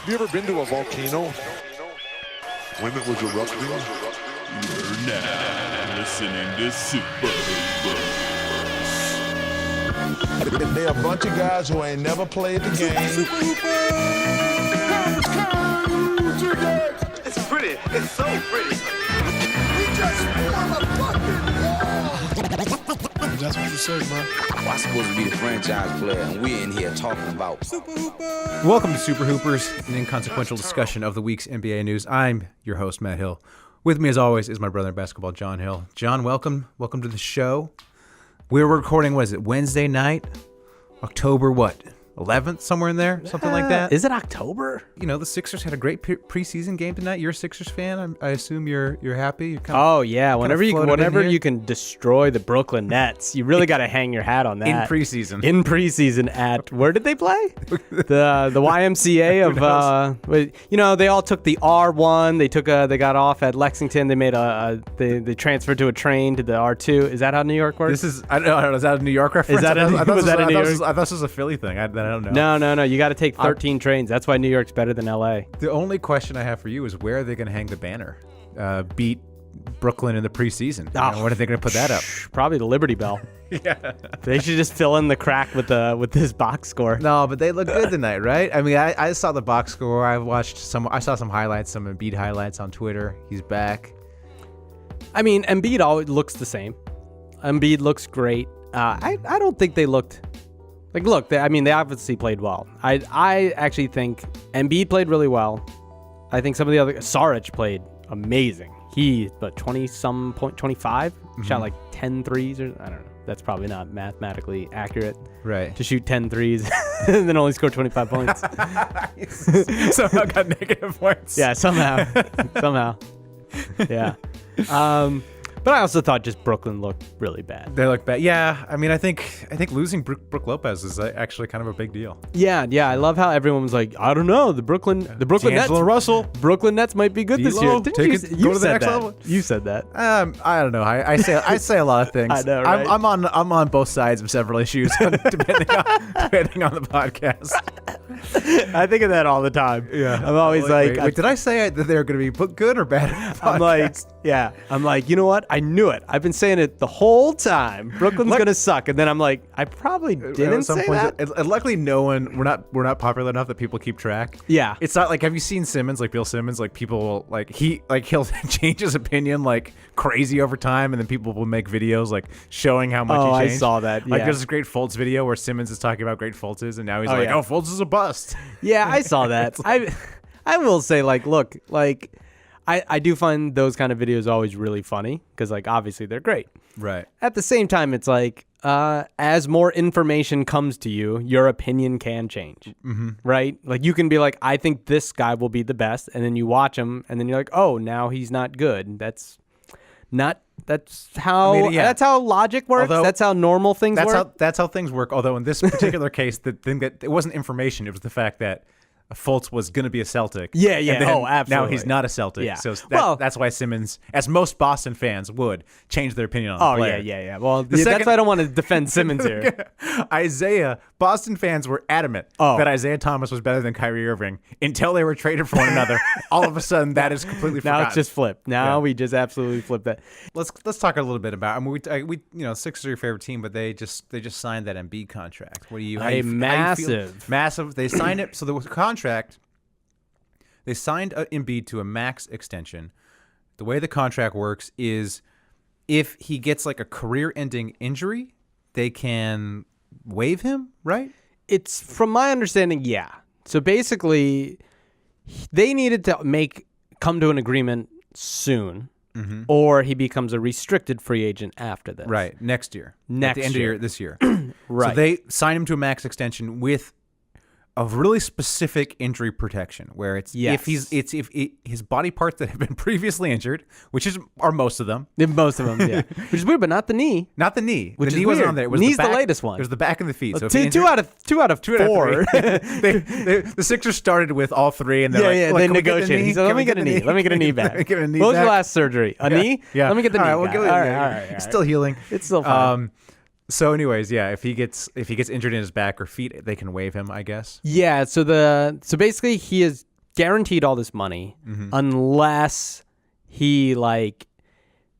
Have you ever been to a volcano when it was erupting? You're now listening to Super Hoopers. They're a bunch of guys who ain't never played the game. It's pretty. It's so pretty. We just won a fucking war. That's what you say, bro. I'm supposed to be the franchise player, and we're in here talking about Super Hoopers. Welcome to Super Hoopers, an inconsequential discussion of the week's NBA news. I'm your host, Matt Hill. With me, as always, is my brother in basketball, John Hill. John, welcome. Welcome to the show. We're recording, what is it, Wednesday night? October what? 11th, somewhere in there? Something like that? Is it October? You know, the Sixers had a great preseason game tonight. You're a Sixers fan. I assume you're happy. You're kind Oh yeah, whenever floated you can destroy the Brooklyn Nets, you really got to hang your hat on that. in preseason. In preseason at where did they play? the YMCA of you know, they all took the R1. They got off at Lexington. They made they transferred to a train to the R2. Is that how New York works? I don't know. Is that a New York reference? Is that was that in New York? I thought this was a Philly thing. I don't know. No. You got to take 13 trains. That's why New York's better than LA. The only question I have for you is where are they going to hang the banner? Beat Brooklyn in the preseason. You know, when are they going to put that up? Probably the Liberty Bell. Yeah. They should just fill in the crack with this box score. No, but they look good tonight, right? I mean, I saw the box score. I saw some highlights, some Embiid highlights on Twitter. He's back. I mean, Embiid always looks the same. Embiid looks great. I don't think they looked. Look, they obviously played well. I actually think Embiid played really well. I think some of the other Saric played amazing. He, 20-some point, 25, shot like 10 threes, or I don't know. That's probably not mathematically accurate. Right. To shoot 10 threes and then only score 25 points. Somehow got negative points. Yeah, somehow. Yeah. But I also thought just Brooklyn looked really bad. They look bad. Yeah, I mean, I think losing Brook Lopez is actually kind of a big deal. Yeah. I love how everyone was like, I don't know, the Brooklyn Nets. Russell. Brooklyn Nets might be good this year. Go to the next level. You said that. I don't know. I say a lot of things. I know, right? I'm on both sides of several issues, depending on the podcast. I think of that all the time. Yeah, I'm always wait, did I say that they're going to be good or bad? I'm like, you know what? I knew it. I've been saying it the whole time. Brooklyn's going to suck. And then I'm like, I probably didn't say that. And luckily we're not popular enough that people keep track. Yeah. It's not like, have you seen Simmons, like Bill Simmons, like people he'll change his opinion like crazy over time, and then people will make videos like showing how much he changed. I saw that. Like yeah. there's this great Fultz video where Simmons is talking about great Fultz is, and now he's Fultz is a bust. Yeah, I saw that. I will say, look, I do find those kind of videos always really funny because, obviously they're great. Right. At the same time, it's as more information comes to you, your opinion can change. Mm-hmm. Right? Like, you can be like, I think this guy will be the best, and then you watch him, and then you're like, oh, now he's not good. That's how that's how logic works. That's how normal things work. That's how things work. Although in this particular case, the thing that it wasn't information, it was the fact that Fultz was going to be a Celtic. Yeah. Absolutely. Now he's not a Celtic. Yeah. So that's why Simmons, as most Boston fans would, change their opinion on the player. Yeah. Well, that's why I don't want to defend Simmons here. Boston fans were adamant that Isaiah Thomas was better than Kyrie Irving until they were traded for one another. All of a sudden, that is completely forgotten. Now it's just flipped. We just absolutely flipped that. Let's talk a little bit about. I mean, we Sixers are your favorite team, but they just signed that Embiid contract. What do you? Massive. They signed it. So the contract. They signed Embiid to a max extension. The way the contract works is if he gets like a career-ending injury, they can waive him, right? It's from my understanding, yeah. So basically, they needed to come to an agreement soon, or he becomes a restricted free agent after this. Right, next year. At the end of this year. Right. So they signed him to a max extension with of really specific injury protection, where it's if his body parts that have been previously injured, which are most of them. Most of them, yeah. Which is weird, but not the knee. Not the knee. Which the knee is wasn't weird. on there. It was Knee's the back, the latest one. There's the back and the feet. So two out of 4. The Sixers started with all three, and they're they negotiated. He said, "Let me get a knee. Let me get a knee back." What was your last surgery? A knee? Yeah. Let me get the knee back. All right. It's still healing. It's still fine. So anyways, yeah, if he gets injured in his back or feet, they can waive him, I guess. Yeah, so basically he is guaranteed all this money unless he like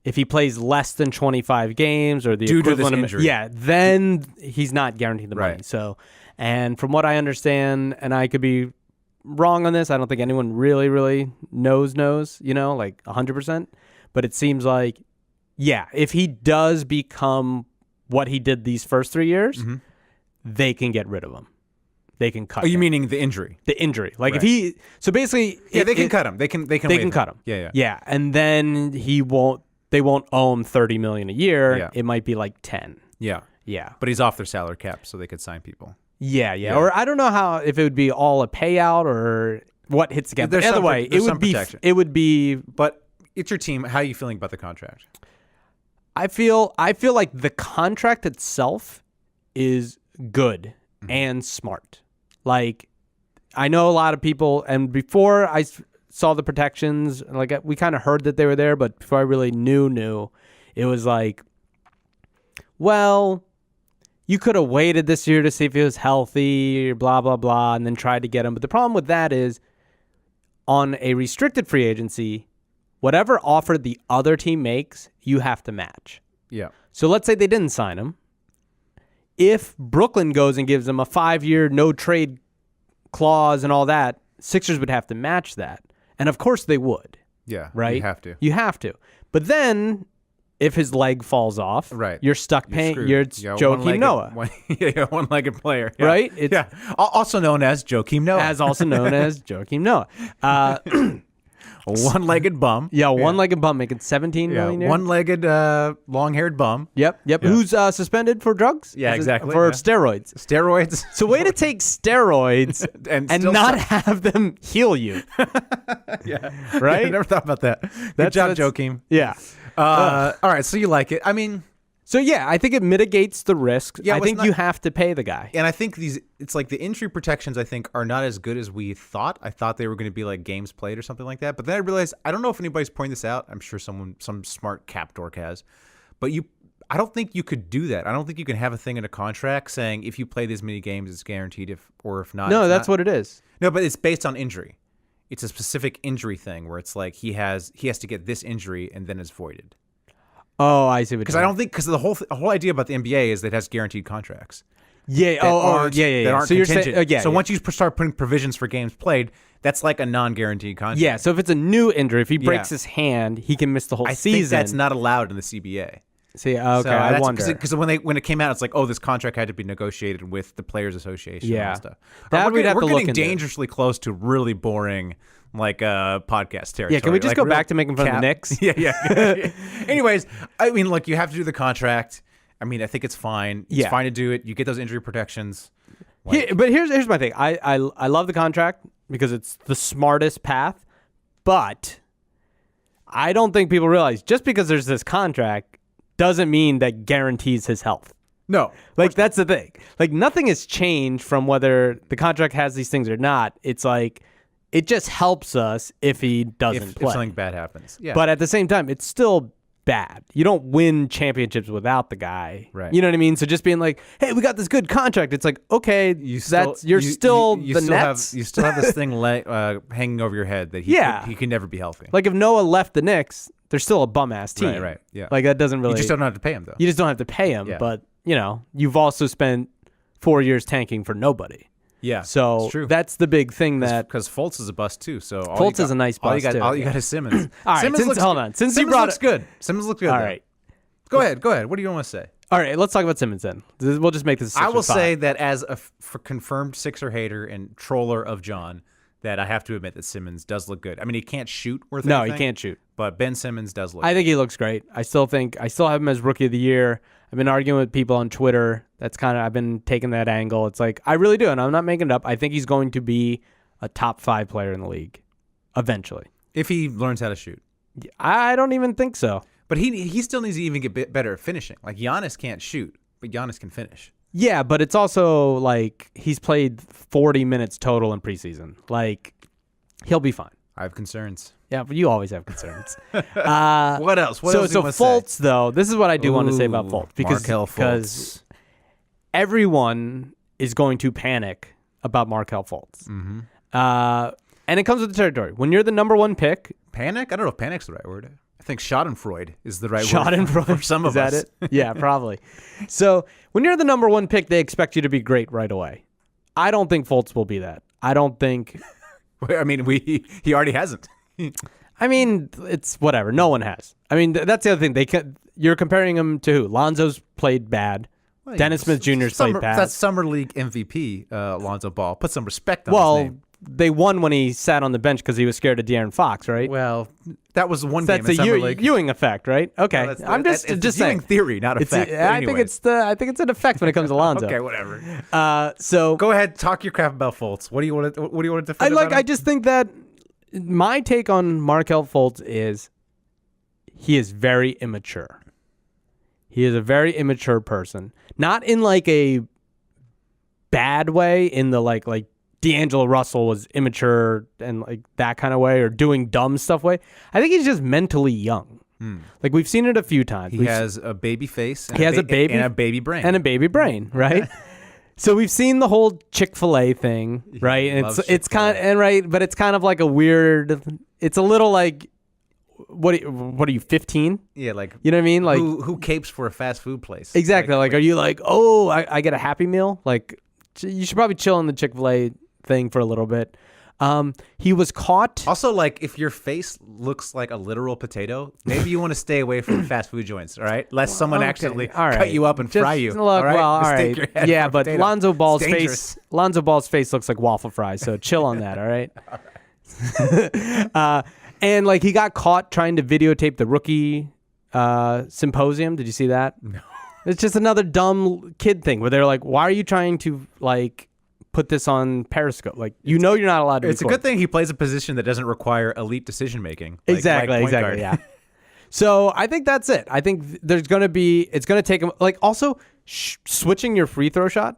if he plays less than 25 games or the Due to this equivalent of injury. yeah, then he's not guaranteed the money. Right. So, and from what I understand, and I could be wrong on this, I don't think anyone really knows, like 100%, but it seems like yeah, if he does become what he did these first 3 years, they can get rid of him. They can cut. Oh, you him. meaning the injury? The injury, like Right. if he, so basically, They can cut him. They can. They They can can cut him. Yeah. Yeah, and then he won't. They won't owe him $30 million a year. Yeah. It might be like 10. Yeah. Yeah. But he's off their salary cap, so they could sign people. Yeah. Or I don't know how if it would be all a payout or what hits again. There's Either some way, there's it some would be. protection. It would be. But it's your team. How are you feeling about the contract? I feel like the contract itself is good and smart. Like, I know a lot of people, and before I saw the protections, like we kind of heard that they were there, but before I really knew, it was like, well, you could have waited this year to see if he was healthy, blah, blah, blah, and then tried to get him. But the problem with that is on a restricted free agency, whatever offer the other team makes, you have to match. Yeah. So let's say they didn't sign him. If Brooklyn goes and gives him a 5-year no trade clause and all that, Sixers would have to match that. And of course they would. Yeah. Right? You have to. You have to. But then if his leg falls off, Right. you're stuck paying. screwed. You're Yeah, Joakim Noah. One-legged player. Yeah. Right? Yeah. Also known as Joakim Noah. As also known as Joakim Noah. A one-legged bum. Yeah, one-legged bum making $17 million. a year. One-legged, long-haired bum. Yep. Yeah. Who's suspended for drugs? Yeah, Is it- exactly, For yeah. steroids. Steroids. So way to take steroids And and still not suck. have them heal you. Yeah. Right? I never thought about that. Good job, Joakim. Yeah. All right, so you like it. I mean, So yeah, I think it mitigates the risk. Yeah, I it's think not- you have to pay the guy. and I think it's like the injury protections, I think, are not as good as we thought. I thought they were going to be like games played or something like that. But then I realized, I don't know if anybody's pointing this out. I'm sure some smart cap dork has. But I don't think you could do that. I don't think you can have a thing in a contract saying if you play this many games, it's guaranteed, if not. No, it's that's not. what it is. No, but it's based on injury. It's a specific injury thing where it's like he has to get this injury and then it's voided. Oh, I see what Because you're I don't think the whole idea about the NBA is that it has guaranteed contracts. Yeah. That Yeah. That aren't So you're contingent. saying, yeah. So yeah. once you start putting provisions for games played, that's like a non-guaranteed contract. Yeah. So if it's a new injury, if he breaks Yeah. his hand, he can miss the whole I season. think that's not allowed in the CBA. See, okay, I wonder. Because when it came out, it's like, oh, this contract had to be negotiated with the Players Association and all Yeah. that stuff. That we'd have we're to look getting into. dangerously close to really boring podcast territory. Yeah, can we just Like, go real back to making fun of the Knicks? Yeah. Anyways, I mean, look, you have to do the contract. I mean, I think it's fine. It's Yeah. fine to do it. You get those injury protections. But here's my thing. I love the contract because it's the smartest path, but I don't think people realize just because there's this contract doesn't mean that guarantees his health. No. Like, that's the thing. Like, nothing has changed from whether the contract has these things or not. It's like, it just helps us if he doesn't If play. something bad happens. Yeah. But at the same time, it's still bad. You don't win championships without the guy. Right. You know what I mean? So just being like, hey, we got this good contract. It's like, okay, you still still the still Nets. Have, you still have this thing hanging over your head that he can never be healthy. Like, if Noah left the Knicks, they're still a bum-ass team. Right, yeah. Like, that doesn't really... You just don't have to pay him, though. You just don't have to pay him. Yeah. But, you've also spent 4 years tanking for nobody. Yeah, So it's true. that's the big thing that... Because Fultz is a bust too. So Fultz is a nice bust, too, All you yeah. got is Simmons. All right, Simmons hold on. Since you Simmons brought looks it- good. Simmons looks good. All though. right. Go ahead. What do you want to say? All right, let's talk about Simmons then. We'll just make this a I will 6-5. say that as a confirmed Sixer hater and troller of John, that I have to admit that Simmons does look good. I mean, he can't shoot worth No, anything. he can't shoot. But Ben Simmons does look I good. think he looks great. I still have him as Rookie of the Year. I've been arguing with people on Twitter. I've been taking that angle. It's like, I really do, and I'm not making it up. I think he's going to be a top 5 player in the league eventually. If he learns how to shoot. I don't even think so. But he still needs to even get better at finishing. Like, Giannis can't shoot, but Giannis can finish. Yeah, but it's also like he's played 40 minutes total in preseason. Like, he'll be fine. I have concerns. Yeah, but you always have concerns. What else? What else do you So want to say? Fultz, though, this is what I do want to say about Ooh, Fultz. Markelle Because Fultz. everyone is going to panic about Markelle Fultz. Mm-hmm. And And it comes with the territory. When you're the number one pick, Panic? I don't know if panic's the right word. I think schadenfreude is the right word Schadenfreude for some of is that us. it? Yeah, probably. So when you're the number one pick, they expect you to be great right away. I don't think Fultz will be that. I don't think. I mean, he already hasn't. I mean, it's whatever. No one has. I mean, that's the other thing. You're comparing him to who? Lonzo's played bad. Well, Dennis Smith Jr.'s played bad. That's Summer League MVP, Lonzo Ball. Put some respect on his name. They won when he sat on the bench because he was scared of De'Aaron Fox, right? Well, that was one That's game in Summer a League. Ewing effect, right? Okay, Well, I'm just it's just Ewing saying theory, not effect. I think it's an effect when it comes to Lonzo. Okay, whatever. So Go ahead, talk your crap about Fultz. What do you want to defend? about him? I just think that my take on Markelle Fultz is he is very immature. He is a very immature person, not in like a bad way, in the like D'Angelo Russell was immature and like that kind of way, or doing dumb stuff way. I think he's just mentally young. Like we've seen it a few times. He has a baby face. He has a baby and a baby brain. and a baby brain, right? So we've seen the whole Chick-fil-A thing, right? And loves it's kind of, and right, but it's kind of like a weird. It's a little like, what are you 15? Yeah, like You know what I mean? Like who capes for a fast food place? exactly. Like, are you like, oh, I get a Happy Meal? Like, you should probably chill on the Chick-fil-A thing for a little bit. He was caught. Also, like, if your face looks like a literal potato, maybe you want to stay away from fast food joints, all right? Lest someone accidentally all right. cut you up and Just fry you. Look, all right? well, all Mistake right. your head Yeah, for a but potato. Lonzo Ball's It's dangerous. face looks like waffle fries, so chill on that, all right? And like he got caught trying to videotape the rookie symposium. Did you see that? No. It's just another dumb kid thing where they're like, why are you trying to like put this on Periscope? Like, you're not allowed to It's a record. good thing he plays a position that doesn't require elite decision making. Exactly. Yeah. So I think that's it. I think it's going to take him, like, also switching your free throw shot.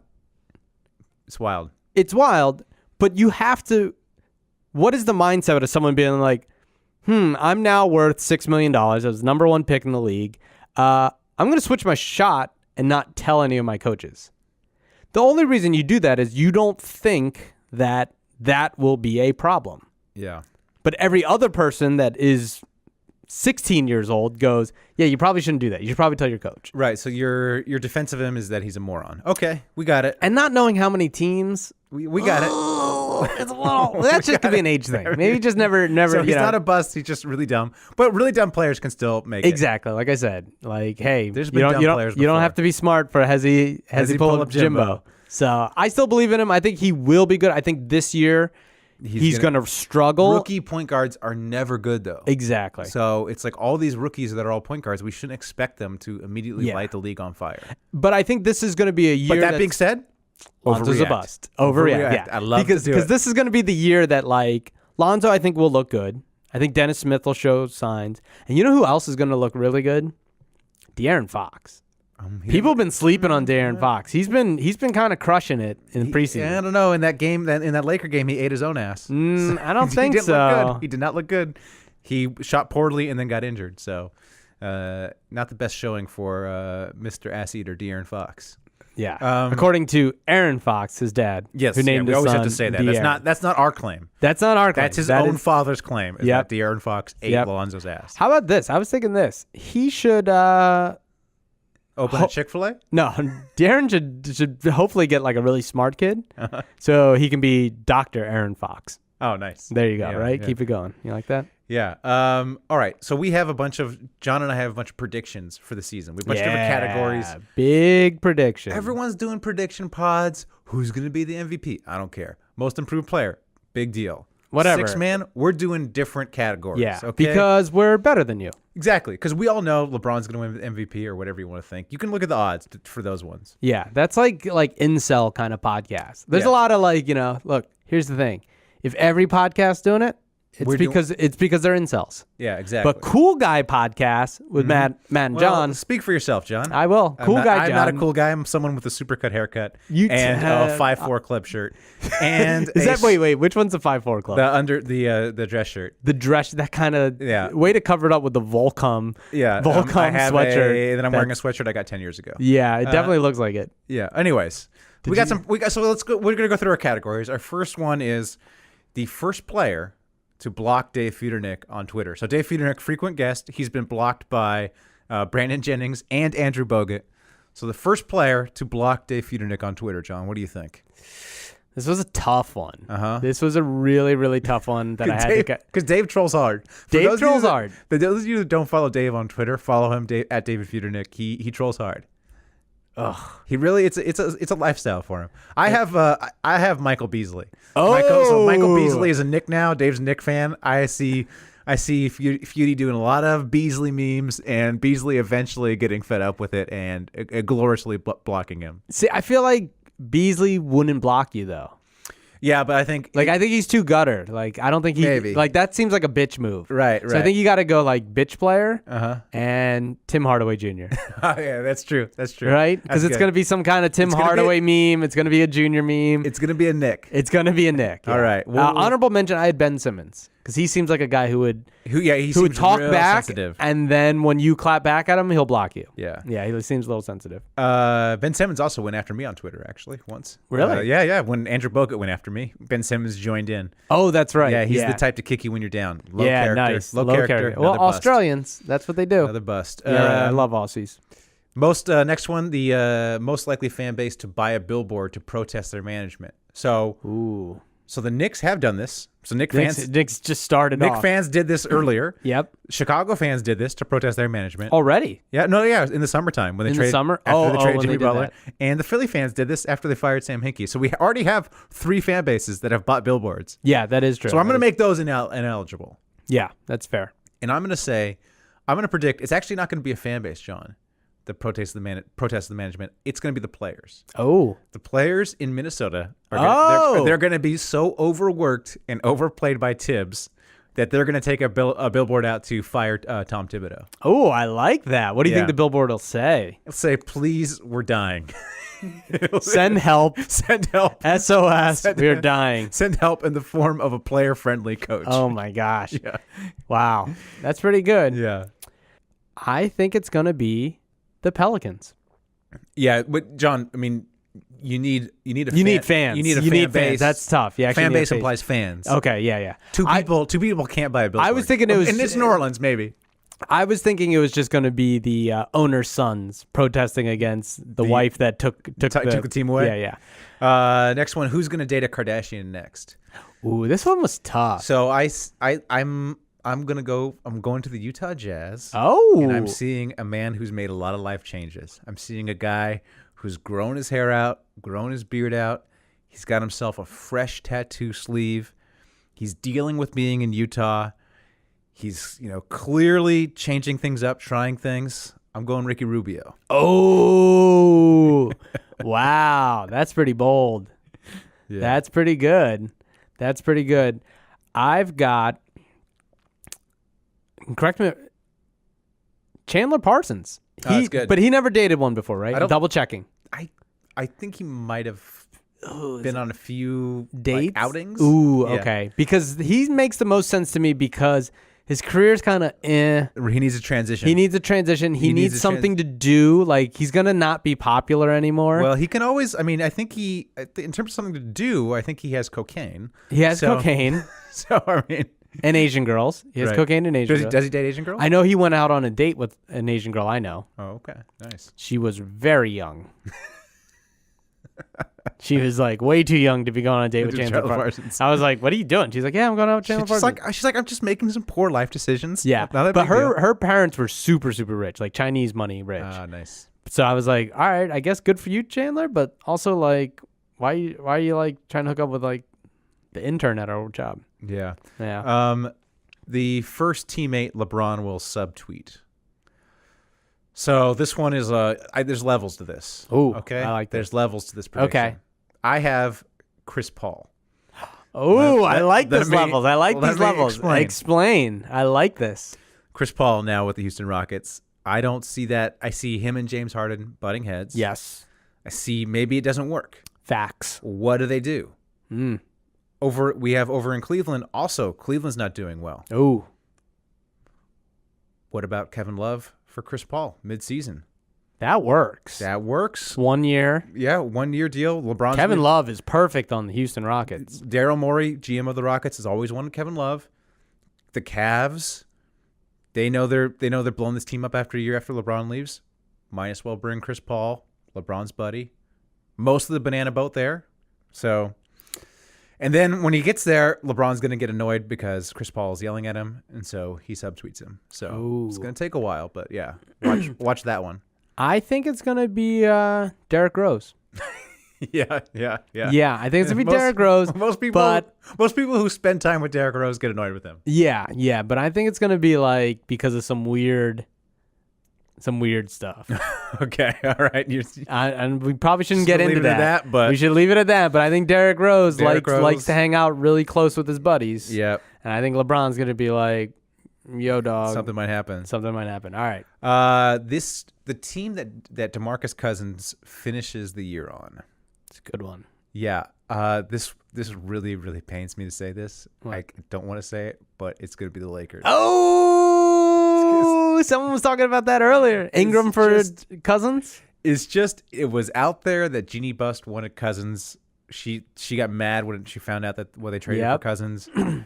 It's wild. It's wild, but you have to. What is the mindset of someone being like, I'm now worth $6 million. I was the number one pick in the league. I'm going to switch my shot and not tell any of my coaches. The only reason you do that is you don't think that will be a problem. Yeah. But every other person that is 16 years old goes, yeah, you probably shouldn't do that. You should probably tell your coach. Right. So your defense of him is that he's a moron. Okay, we got it. And not knowing how many teams. We got it. It's a little. That just could be an age thing. Maybe just never. So he's you know. not a bust. He's just really dumb. But really dumb players can still make it. Exactly. Like I said, like, hey, There's you been don't, dumb you don't, players you don't before. have to be smart for Hezzy pull up Jimbo. So I still believe in him. I think he will be good. I think this year he's going to struggle. Rookie point guards are never good, though. Exactly. So it's like all these rookies that are all point guards, we shouldn't expect them to immediately light the league on fire. But I think this is going to be a year. But that being said, Lonzo's a overreact. bust. Overreact. Yeah. I love because to do it. this is going to be the year that, like, Lonzo, I think, will look good. I think Dennis Smith will show signs. And you know who else is going to look really good? De'Aaron Fox. People have been sleeping on De'Aaron Fox. He's been kind of crushing it in the preseason. I don't know. In that game, in that Laker game, he ate his own ass. I don't think he didn't so. Look good. He did not look good. He shot poorly and then got injured. So, not the best showing for Mr. Ass Eater De'Aaron Fox. Yeah. According to Aaron Fox, his dad. Yes, who named we his always son have to say that. De'Aaron. That's not our claim. That's not our claim. That's his That own is- father's claim. Is Yep. that De'Aaron Fox ate Yep. Lonzo's ass. How about this? I was thinking this. He should. Open a Chick-fil-A? No, De'Aaron should hopefully get like a really smart kid, so he can be Dr. Aaron Fox. Oh, nice. There you go. Yeah, right, yeah. keep it going. You like that? Yeah. All right. So we have John and I have a bunch of predictions for the season. We have a bunch of different categories. Big prediction. Everyone's doing prediction pods. Who's going to be the MVP? I don't care. Most improved player. Big deal. Whatever. 6-man, we're doing different categories. Yeah, Okay? because we're better than you. Exactly. Because we all know LeBron's going to win MVP or whatever you want to think. You can look at the odds for those ones. Yeah, that's like incel kind of podcast. There's Yeah. a lot of like, look, here's the thing. If every podcast's doing it, it's because they're incels. Yeah, exactly. But Cool Guy podcast with Matt and Well, John. speak for yourself, John. I will. I'm Cool not- guy, I'm not a John. cool guy. I'm someone with a supercut haircut You and a t- 5'4" club shirt. And Is that wait? Which one's the 5'4" club? the dress shirt? The dress, that kind of Yeah. way to cover it up with the Volcom. Yeah, Volcom I have sweatshirt. and then I'm wearing a sweatshirt I got 10 years ago. Yeah, it definitely looks like it. Yeah. Anyways, so let's go. We're gonna go through our categories. Our first one is the first player to block Dave Feudernick on Twitter. So Dave Feudernick, frequent guest. He's been blocked by Brandon Jennings and Andrew Bogut. So the first player to block Dave Feudernick on Twitter, John, what do you think? This was a tough one. Uh-huh. This was a really, really tough one that I had to get. Because Dave trolls hard. Dave trolls hard. For those of you that don't follow Dave on Twitter, follow him at David Feudernick. He trolls hard. Ugh. He really it's a lifestyle for him. I have Michael Beasley. Oh. So Michael Beasley is a Nick now. Dave's a Nick fan. I see Feudy doing a lot of Beasley memes, and Beasley eventually getting fed up with it and gloriously blocking him. See, I feel like Beasley wouldn't block you though. Yeah, but I think I think he's too gutter. Like I don't think he Maybe. like that seems like a bitch move. Right. So I think you got to go like bitch player Uh-huh. and Tim Hardaway Jr. Oh yeah, that's true. Right? Because it's going to be some kind of Tim Hardaway meme. It's going to be a junior meme. It's going to be a Nick. It's going to be a Nick. Yeah. All right. Honorable mention, I had Ben Simmons because he seems like a guy who would talk real back, sensitive. and then when you clap back at him, he'll block you. Yeah. Yeah, he seems a little sensitive. Ben Simmons also went after me on Twitter actually once. Really? Yeah. When Andrew Bogut went after me, Ben Simmons joined in. Oh, that's right. Yeah, he's the type to kick you when you're down. Low character. Nice. Low character. Well, Another bust. Australians, that's what they do. Another bust. Yeah, I love Aussies. Next one, the most likely fan base to buy a billboard to protest their management. So the Knicks have done this. So Knicks just started off. Knicks fans did this earlier. Yep. Chicago fans did this to protest their management. Already? Yeah, in the summertime when they traded summer? after they traded when Jimmy they did Butler. that. And the Philly fans did this after they fired Sam Hinkie. So we already have 3 fan bases that have bought billboards. Yeah, that is true. So I'm going to make those ineligible. Yeah, that's fair. And I'm going to predict it's actually not going to be a fan base, John, that protests the management. It's going to be the players. Oh. The players in Minnesota are they're going to be so overworked and overplayed by Tibbs that they're going to take a billboard out to fire Tom Thibodeau. Oh, I like that. What do you think the billboard will say? It'll say, "Please, we're dying. Send help. Send help. SOS. We're dying. Send help in the form of a player-friendly coach." Oh my gosh. Yeah. Wow. That's pretty good. Yeah. I think it's going to be the Pelicans. Yeah, but John, I mean, you need fans. You need a fan base. Fans. That's tough. You actually fan need base implies fans. Okay, yeah. Two people can't buy a billboard. I was thinking it was, and it's New Orleans, maybe. I was thinking it was just going to be the owner's sons protesting against the wife that took the team away. Yeah. Next one, who's going to date a Kardashian next? Ooh, this one was tough. So I'm going to the Utah Jazz. Oh. And I'm seeing a man who's made a lot of life changes. I'm seeing a guy who's grown his hair out, grown his beard out. He's got himself a fresh tattoo sleeve. He's dealing with being in Utah. He's, clearly changing things up, trying things. I'm going Ricky Rubio. Oh. Wow. That's pretty bold. Yeah. That's pretty good. I've got, correct me, Chandler Parsons. That's good. But he never dated one before, right? Double checking. I think he might have been on a few dates, outings. Ooh, Yeah. okay. Because he makes the most sense to me because his career's kind of He needs a transition. He needs something to do. Like, he's going to not be popular anymore. Well, he can always, I think in terms of something to do, I think he has cocaine. He has cocaine. So, and Asian girls. He has cocaine and Asian girls. Does he date Asian girls? I know he went out on a date with an Asian girl I know. Oh, okay. Nice. She was very young. She was like way too young to be going on a date with Chandler Parsons. I was like, "What are you doing?" She's like, "Yeah, I'm going out with Chandler Parsons." She's like, I'm just making some poor life decisions. Yeah, but her parents were super, super rich, like Chinese money rich. Ah, nice. So I was like, all right, I guess good for you, Chandler. But also, like, why are you like trying to hook up with like the intern at our old job? Yeah. Yeah. The first teammate LeBron will subtweet. So this one is there's levels to this. Ooh, okay. I like There's levels to this prediction. Okay. I have Chris Paul. Oh, I like these levels. I like let these me levels. Explain. I like this. Chris Paul now with the Houston Rockets. I don't see that. I see him and James Harden butting heads. Yes. I see maybe it doesn't work. Facts. What do they do? We have over in Cleveland. Also, Cleveland's not doing well. Oh. What about Kevin Love for Chris Paul mid-season? That works. That works. 1 year. Yeah, 1 year deal. LeBron's Kevin Love is perfect on the Houston Rockets. Daryl Morey, GM of the Rockets, has always wanted Kevin Love. The Cavs, they know they're blowing this team up after a year after LeBron leaves. Might as well bring Chris Paul, LeBron's buddy. Most of the banana boat there. So, and then when he gets there, LeBron's going to get annoyed because Chris Paul is yelling at him, and so he subtweets him. So it's going to take a while, but yeah, watch that one. I think it's going to be Derrick Rose. Yeah. Yeah, I think it's going to be Derrick Rose. Most people who spend time with Derrick Rose get annoyed with him. Yeah, but I think it's going to be like because of some weird stuff. Okay, all right. And we probably shouldn't get into that. But we should leave it at that. But I think Derrick Rose likes to hang out really close with his buddies. Yep. And I think LeBron's going to be like, yo, dog. Something might happen. All right. The team that DeMarcus Cousins finishes the year on. It's a good one. Yeah. This really, really pains me to say this. What? I don't want to say it, but it's going to be the Lakers. Oh, someone was talking about that earlier. Ingram for Cousins? It was out there that Jeannie Bust wanted Cousins. She got mad when she found out that they traded for Cousins. I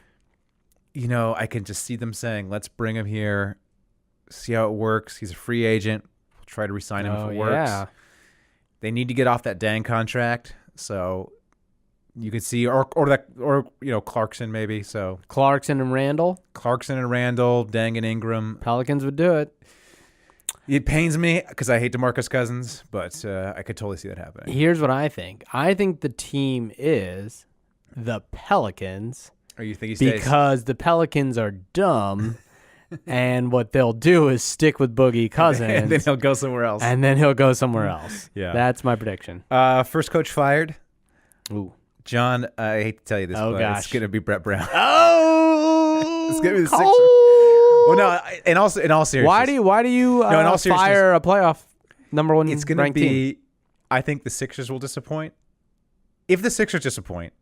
can just see them saying, let's bring him here, see how it works. He's a free agent. We'll try to re-sign him if it works. Yeah. They need to get off that dang contract. So you could see, or Clarkson maybe. So Clarkson and Randall, Dang and Ingram. Pelicans would do it. It pains me because I hate DeMarcus Cousins, but I could totally see that happening. Here's what I think. I think the team is the Pelicans. Or you think he stays? Because the Pelicans are dumb, and what they'll do is stick with Boogie Cousins. And then he'll go somewhere else. Yeah. That's my prediction. First coach fired. Ooh. John, I hate to tell you this, but gosh. it's going to be Brett Brown. Oh! It's going to be the Sixers. Well, no, in all seriousness. Why do you fire a playoff number one It's going to ranked be, team? I think the Sixers will disappoint. If the Sixers disappoint,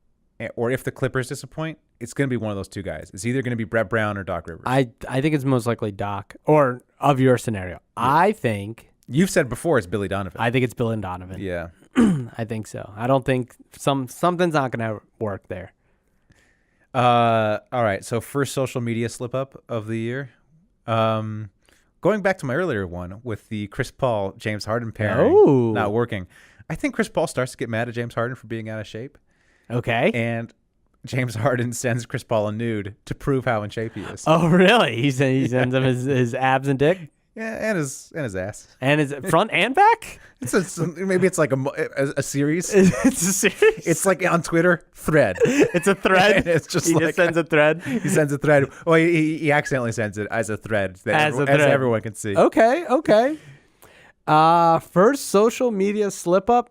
or if the Clippers disappoint, it's going to be one of those two guys. It's either going to be Brett Brown or Doc Rivers. I think it's most likely Doc, or of your scenario. Yeah. I think... You've said before it's Billy Donovan. I think it's Billy Donovan. Yeah. I think so. I don't think... Something's not going to work there. All right, so first social media slip-up of the year. Going back to my earlier one with the Chris Paul, James Harden pairing not working, I think Chris Paul starts to get mad at James Harden for being out of shape. Okay. And James Harden sends Chris Paul a nude to prove how in shape he is. Oh, really? He sends him his abs and dick? Yeah, and his ass. And his front and back? Maybe it's like a series. It's a series? It's like on Twitter, thread. It's a thread? It's just he just sends a thread? He sends a thread. Well, he accidentally sends it as a thread. As everyone can see. Okay. First social media slip up.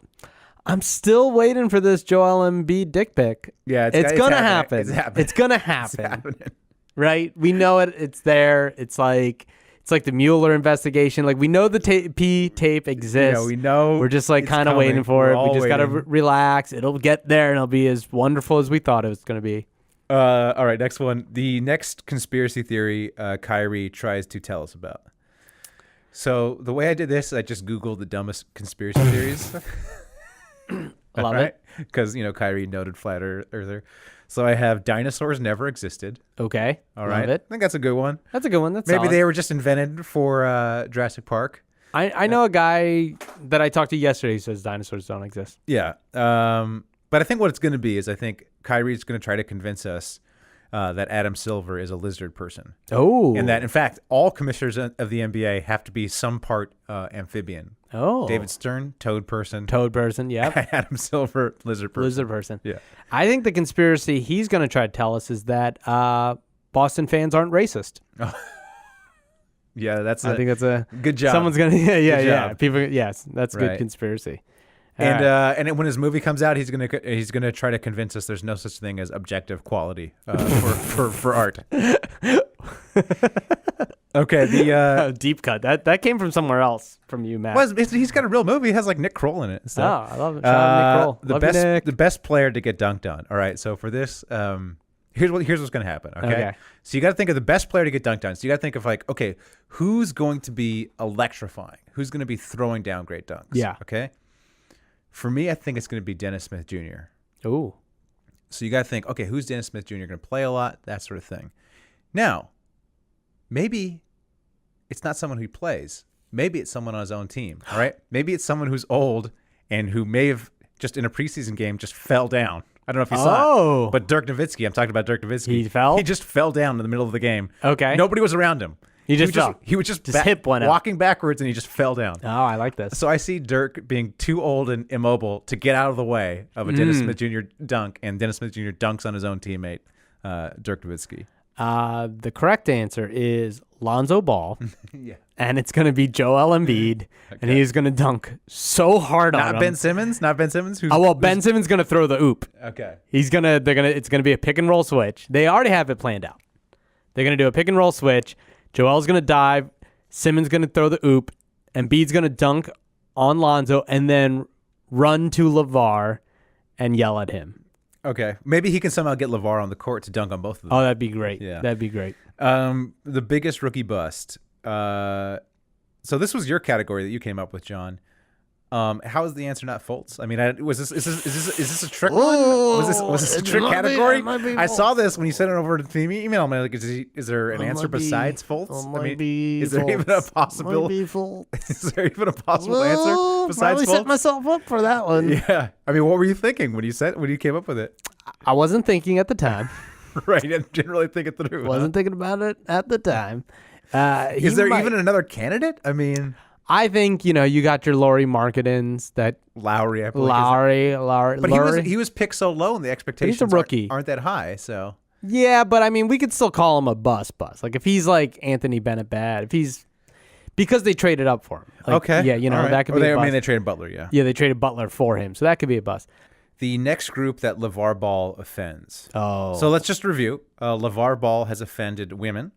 I'm still waiting for this Joel Embiid dick pic. Yeah, it's gonna happen. It's happening. It's gonna happen. It's happening. Right? We know it. It's there. It's like the Mueller investigation. Like, we know the P tape exists. Yeah, we know. We're just like kind of waiting for it. We just gotta relax. It'll get there, and it'll be as wonderful as we thought it was gonna be. All right, next one. The next conspiracy theory Kyrie tries to tell us about. So the way I did this, I just Googled the dumbest conspiracy theories. Love it. Because, Kyrie, noted flat earther. So I have dinosaurs never existed. Okay. All right. Love it. I think that's a good one. That's a good one. That's Maybe solid. they were just invented for Jurassic Park. I know a guy that I talked to yesterday who says dinosaurs don't exist. Yeah. But I think what it's going to be is I think Kyrie's going to try to convince us that Adam Silver is a lizard person. Oh. And that, in fact, all commissioners of the NBA have to be some part amphibian. Oh. David Stern, toad person. Yep. Adam Silver, lizard person. Yeah. I think the conspiracy he's going to try to tell us is that Boston fans aren't racist. Yeah, I think that's a good job. Someone's going to yeah. Job. People, yes, that's a good conspiracy. And when his movie comes out, he's gonna try to convince us there's no such thing as objective quality for art. Okay, the deep cut that came from somewhere else from you, Matt. Well, he's got a real movie. It has like Nick Kroll in it. And stuff. Oh, I love it. Shout out Nick Kroll. The best player to get dunked on. All right, so for this, here's what's going to happen. Okay. So you got to think of the best player to get dunked on. So you got to think of like, okay, who's going to be electrifying? Who's going to be throwing down great dunks? Yeah. Okay. For me, I think it's going to be Dennis Smith Jr. Ooh. So you got to think, okay, who's Dennis Smith Jr. going to play a lot? That sort of thing. Now, maybe it's not someone who plays. Maybe it's someone on his own team. All right. Maybe it's someone who's old and who may have just in a preseason game just fell down. I don't know if you saw it. But Dirk Nowitzki, I'm talking about Dirk Nowitzki. He fell? He just fell down in the middle of the game. Okay. Nobody was around him. He just fell. He was just hip went out. walking backwards and he just fell down. Oh, I like this. So I see Dirk being too old and immobile to get out of the way of a Dennis Smith Jr. dunk, and Dennis Smith Jr. dunks on his own teammate, Dirk Nowitzki. The correct answer is Lonzo Ball. Yeah. And it's going to be Joel Embiid, and he's going to dunk so hard on him. Not Ben Simmons. Ben Simmons is going to throw the oop. Okay. It's going to be a pick and roll switch. They already have it planned out. They're going to do a pick and roll switch. Joel's going to dive. Simmons going to throw the oop. Embiid's going to dunk on Lonzo and then run to LeVar and yell at him. Okay. Maybe he can somehow get LeVar on the court to dunk on both of them. Oh, that'd be great. Yeah. That'd be great. The biggest rookie bust. So this was your category that you came up with, John. How is the answer not Fultz? I mean, is this a trick one? Was this a trick category? I saw this when you sent it over to me email. I'm like, is there an answer besides Fultz? I mean, is there even a possibility? Is there even a possible answer besides Fultz? Set myself up for that one. Yeah. I mean, what were you thinking when you came up with it? I wasn't thinking at the time. Right. I didn't really think it through. Wasn't thinking about it at the time. Is there even another candidate? I mean, I think, you got your Lauri Markkanens, that Lowry, I believe. Lowry. But he was picked so low and the expectations He's a rookie. aren't that high, so. Yeah, but I mean, we could still call him a bust. Like if he's like Anthony Bennett bad, because they traded up for him. Like, okay. Yeah, right. that could be a bust. I mean, they traded Butler, yeah. Yeah, they traded Butler for him, so that could be a bust. The next group that LeVar Ball offends. Oh. So let's just review. LeVar Ball has offended women.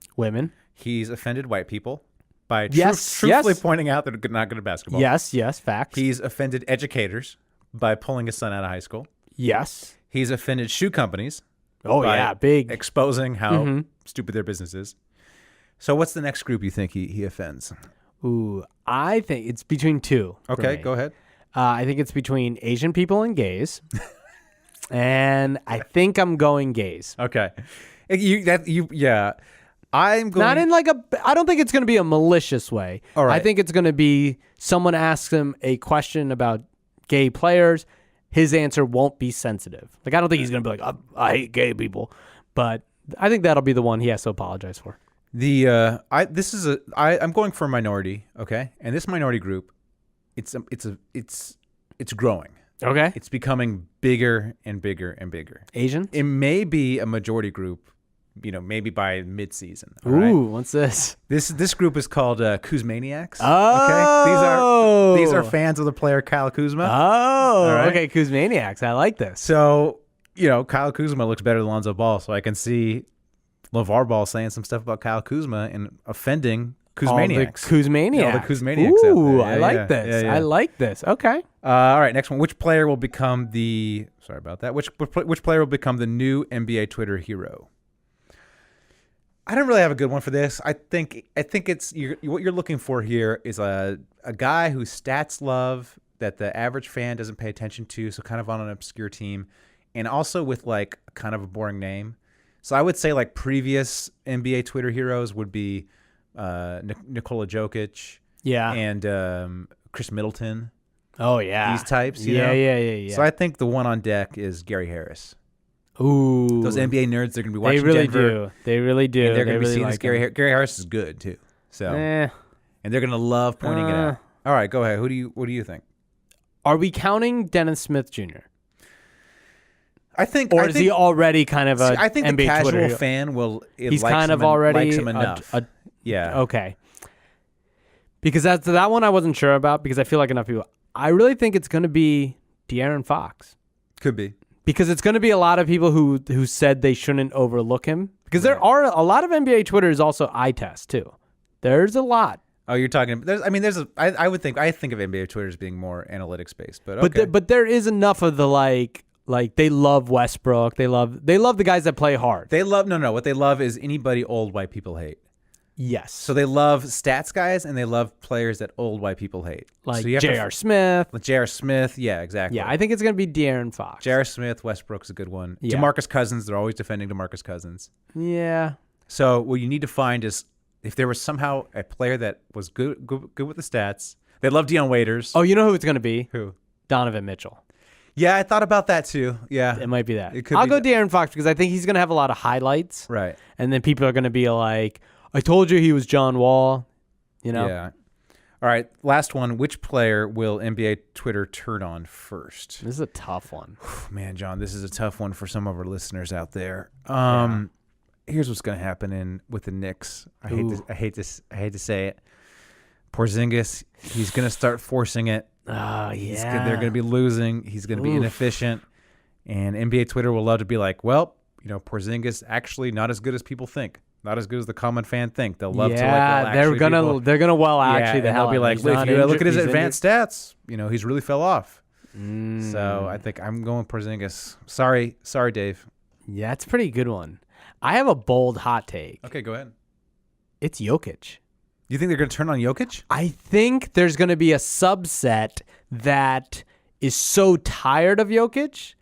He's offended white people by truthfully pointing out that they're not good at basketball. Yes, facts. He's offended educators by pulling his son out of high school. Yes. He's offended shoe companies. Oh, yeah, big. Exposing how stupid their business is. So what's the next group you think he offends? Ooh, I think it's between two. Okay, go ahead. I think it's between Asian people and gays. And I think I'm going gays. Okay. Yeah. I'm going not in like I don't think it's going to be a malicious way. All right. I think it's going to be someone asks him a question about gay players. His answer won't be sensitive. Like I don't think he's going to be like, I hate gay people, but I think that'll be the one he has to apologize for. I'm going for a minority, okay? And this minority group, it's growing. Okay. It's becoming bigger and bigger and bigger. Asian? It may be a majority group, maybe by mid-season. Ooh, right? What's this? This group is called Kuzmaniacs. Oh. Okay. These are fans of the player Kyle Kuzma. Oh. Right? Okay, Kuzmaniacs. I like this. So, Kyle Kuzma looks better than Lonzo Ball, so I can see LeVar Ball saying some stuff about Kyle Kuzma and offending Kuzmaniacs. All the Kuzmaniacs. Ooh, I like this. Yeah. I like this. Okay. All right, next one. Which player will become the Which player will become the new NBA Twitter hero? I don't really have a good one for this. I think it's what you're looking for here is a guy whose stats love that the average fan doesn't pay attention to, so kind of on an obscure team, and also with like kind of a boring name. So I would say like previous NBA Twitter heroes would be Nikola Jokic, and Chris Middleton. Oh yeah, these types. Yeah. So I think the one on deck is Gary Harris. Ooh, those NBA nerds, they're gonna be watching. They really do. And they're gonna be really seeing like this Gary Harris is good too. So, and they're gonna love pointing it out. All right, go ahead. What do you think? Are we counting Dennis Smith Jr.? Is he already kind of a? I think NBA the casual Twitter fan will. He's kind of already likes him enough. Yeah. Okay. Because that one I wasn't sure about because I feel like enough people. I really think it's going to be De'Aaron Fox. Could be. Because it's going to be a lot of people who said they shouldn't overlook him. Because there are a lot of NBA Twitter is also eye test too. There's a lot. Oh, you're talking. I think of NBA Twitter as being more analytics based, but okay. But there is enough of the like Like they love Westbrook. They love the guys that play hard. They love what they love is anybody old white people hate. Yes. So they love stats guys and they love players that old white people hate. Like so you have J.R. Smith. J.R. Smith, yeah, exactly. Yeah, I think it's going to be De'Aaron Fox. J.R. Smith, Westbrook's a good one. Yeah. DeMarcus Cousins, they're always defending DeMarcus Cousins. Yeah. So what you need to find is if there was somehow a player that was good with the stats. They love Deion Waiters. Oh, you know who it's going to be? Who? Donovan Mitchell. Yeah, I thought about that too. Yeah. It might be that. It could I'll be go that. De'Aaron Fox because I think he's going to have a lot of highlights. Right. And then people are going to be like, I told you he was John Wall. You know? Yeah. All right, last one. Which player will NBA Twitter turn on first? This is a tough one. Man, John, this is a tough one for some of our listeners out there. Here's what's going to happen with the Knicks. I hate to say it. Porzingis, he's going to start forcing it. Oh, yeah. They're going to be losing. He's going to be inefficient. And NBA Twitter will love to be like, well, Porzingis actually not as good as people think. Not as good as the common fan think. They'll love to like, well, they're gonna actually the and hell they'll be out of like, him. if you look at his advanced stats, he's really fell off. So I think I'm going Porzingis. Sorry, Dave. Yeah, it's a pretty good one. I have a bold hot take. Okay, go ahead. It's Jokic. You think they're going to turn on Jokic? I think there's going to be a subset that is so tired of Jokic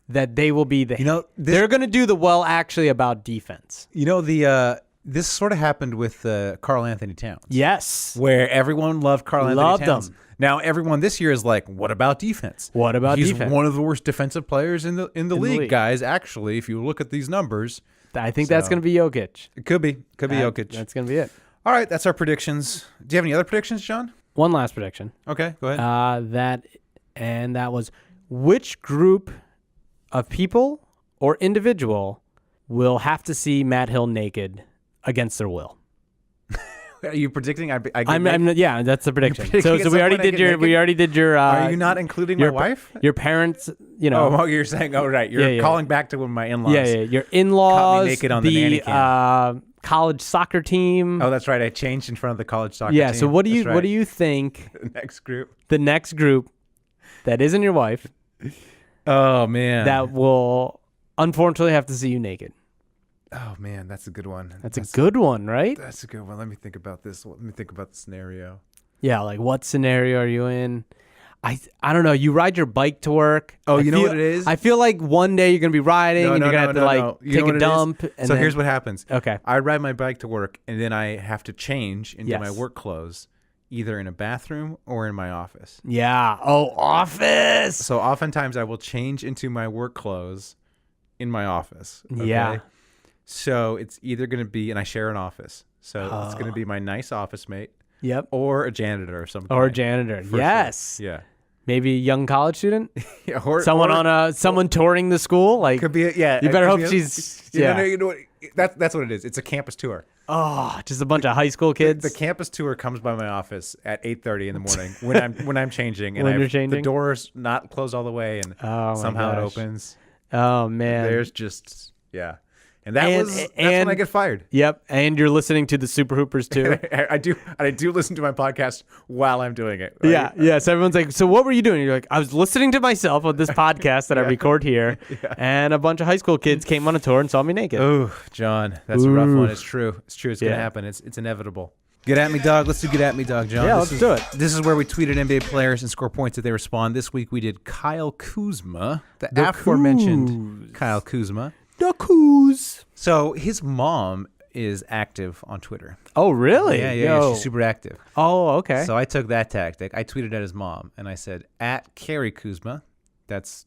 that they will be they're going to do the actually about defense. This sort of happened with Karl Anthony Towns. Yes. Where everyone loved Karl Anthony Towns. Him. Now everyone this year is like, what about defense? What about He's defense? one of the worst defensive players in the league, guys. Actually, if you look at these numbers. I think that's going to be Jokic. It could be. Jokic. That's going to be it. All right, that's our predictions. Do you have any other predictions, John? One last prediction. Okay, go ahead. That was which group of people or individual will have to see Matt Hill naked against their will? Are you predicting? Yeah, that's the prediction. So we already did your. Are you not including my wife? Your parents, Oh, you're saying. Oh, right. You're calling back to when my in-laws. Yeah. Your in-laws. Caught me naked on the nanny cam. College soccer team. Oh, that's right. I changed in front of the college soccer team. Yeah. So what do you think? The next group that isn't your wife. Oh man. That will unfortunately have to see you naked. Oh man, that's a good one. That's a good one, right? That's a good one. Let me think about this. Let me think about the scenario. Yeah, like what scenario are you in? I don't know. You ride your bike to work. Oh, you know what it is? I feel like one day you're gonna be riding and you're gonna have to take a dump. So here's what happens. Okay. I ride my bike to work and then I have to change into my work clothes, either in a bathroom or in my office. Yeah. Oh, office. So oftentimes I will change into my work clothes in my office. Okay? Yeah. So it's either going to be, and I share an office. So it's going to be my nice office mate. Yep. Or a janitor or something. Or a janitor. Yes. Sure. Yeah. Maybe a young college student. Yeah. Someone touring the school. Like could be. You better hope she's. Yeah. You know what? That's what it is. It's a campus tour. Oh, just a bunch of high school kids. The campus tour comes by my office at 8:30 in the morning when I'm changing, and the door's not closed all the way, and somehow it opens. Oh man. There's just And that's when I get fired. Yep, and you're listening to the Super Hoopers too. I do listen to my podcast while I'm doing it. Right? Yeah. So everyone's like, "So what were you doing?" You're like, "I was listening to myself on this podcast that I record here, and a bunch of high school kids came on a tour and saw me naked." Oh, John, that's a rough one. It's true. It's gonna happen. It's inevitable. Get at me, dog. Let's do get at me, dog, John. Yeah, let's do it. This is where we tweeted NBA players and score points if they respond. This week we did Kyle Kuzma, the aforementioned Kyle Kuzma. The Kuz. So his mom is active on Twitter. Oh, really? Yeah. She's super active. Oh, okay. So I took that tactic. I tweeted at his mom and I said, at Carrie Kuzma. That's